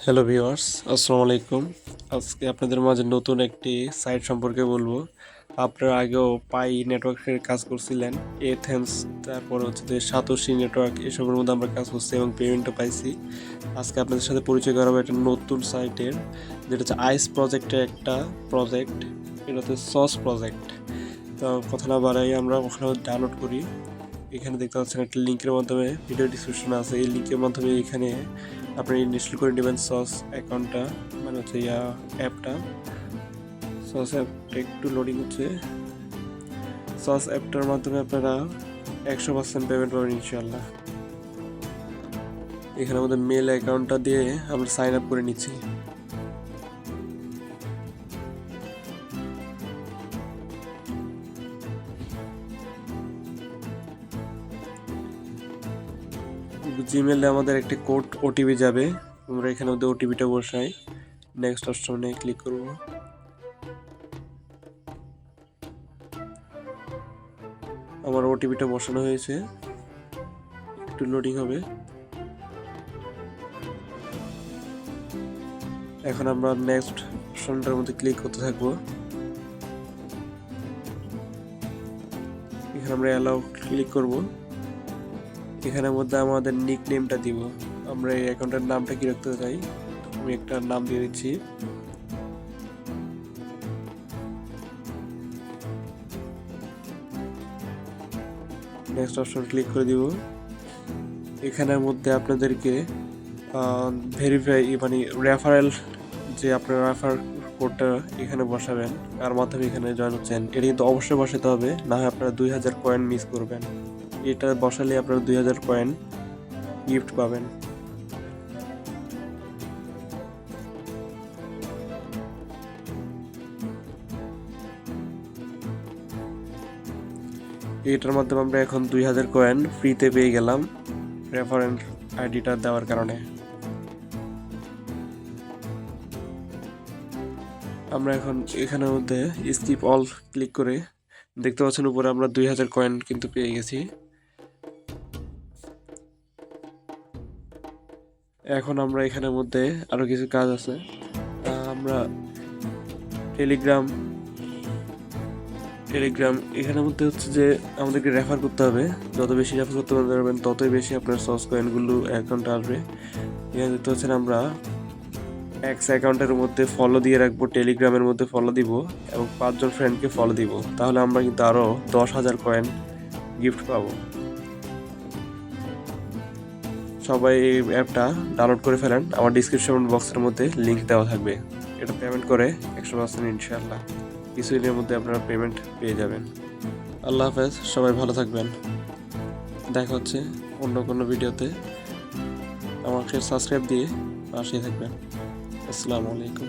Hello viewers, আসসালামু আলাইকুম। আজকে আপনাদের মাঝে নতুন একটি সাইট সম্পর্কে বলবো। আপনারা আগেও পাই নেটওয়ার্কের কাজ করছিলেন, এথেন্স, তারপর হচ্ছে যে সাতোশি নেটওয়ার্ক, এসবের মধ্যে আমরা কাজ করছি এবং পেমেন্টও পাইছি। আজকে আপনাদের সাথে পরিচয় করাবো একটা নতুন সাইটের, যেটা হচ্ছে আইস প্রজেক্টের একটা প্রজেক্ট। এটা হচ্ছে সস প্রজেক্ট। তো কথা না বাড়াই আমরা ওখানে ডাউনলোড করি। এখানে দেখতে পাচ্ছেন একটা লিঙ্কের মাধ্যমে, ভিডিও ডিসক্রিপশন আছে, এই লিঙ্কের মাধ্যমে এখানে আপনি ইনস্টল করে নেবেন সস অ্যাকাউন্টটা, মানে হচ্ছে অ্যাপটা। সস অ্যাপটা একটু লোডিং হচ্ছে। সস অ্যাপটার মাধ্যমে আপনারা 100% পেমেন্ট পাবেন ইনশাল্লাহ। এখানে আমাদের মেল অ্যাকাউন্টটা দিয়ে আমরা সাইন আপ করে নিচ্ছি। জিমেলে আমাদের একটা কোড ওটিপি যাবে, আমরা এখানে মধ্যে ওটিপিটা বসাই, নেক্সট অপশনে ক্লিক করব। আমার ওটিপিটা বসানো হয়েছে, একটু লোডিং হবে। এখন আমরা নেক্সট অপশনটার মধ্যে ক্লিক করতে থাকবো। এখানে আমরা অ্যালাউ ক্লিক করব। এখানের মধ্যে আমাদের নিক নেমটা দিব, আমরা এই অ্যাকাউন্টের নামটা কি রাখতে চাই, আমি একটা নাম দিয়ে দিচ্ছি। নেক্সট অপশন ক্লিক করে দিব। এখানের মধ্যে আপনাদেরকে ভেরিফাই, মানে রেফারেল, যে আপনার রেফার কোডটা এখানে বসাবেন, কার মাধ্যমে এখানে জয়েন হচ্ছেন, এটা কিন্তু অবশ্যই বসাতে হবে, না হয় আপনারা 2000 কয়েন মিস করবেন। এটা বসালে আপনারা 2000 কয়েন গিফট পাবেন। এটার মাধ্যমে আমরা এখন 2000 কয়েন ফ্রিতে পেয়ে গেলাম রেফারেন্স আইডিটা দেওয়ার কারণে। আমরা এখন এখানের মধ্যে স্কিপ অল ক্লিক করে দেখতে পাচ্ছেন উপরে আমরা 2000 কয়েন কিন্তু পেয়ে গেছি। এখন আমরা এখানের মধ্যে আরো কিছু কাজ আছে। আমরা টেলিগ্রাম এখানের মধ্যে হচ্ছে যে আমাদেরকে রেফার করতে হবে, যত বেশি রেফার করতে পারবেন ততই বেশি আপনার সস কয়েনগুলো অ্যাকাউন্টে আসবে। এখানে দেখতে পাচ্ছেন আমরা এক্স অ্যাকাউন্টের মধ্যে ফলো দিয়ে রাখবো, টেলিগ্রামের মধ্যে ফলো দিব এবং 5 জন ফ্রেন্ডকে ফলো দিব, তাহলে আমরা কিন্তু আরো 10,000 কয়েন গিফট পাবো। সবাই এই অ্যাপটা ডাউনলোড করে ফেলেন, আমার ডিসক্রিপশন বক্সের মধ্যে লিঙ্ক দেওয়া থাকবে। এটা পেমেন্ট করে 100% ইনশাআল্লাহ কিছুদিনের মধ্যে আপনারা পেমেন্ট পেয়ে যাবেন। আল্লাহ হাফেজ, সবাই ভালো থাকবেন। দেখা হচ্ছে অন্য কোনো ভিডিওতে। আমাকে সাবস্ক্রাইব দিয়ে পাশে থাকবেন। আসসালামু আলাইকুম।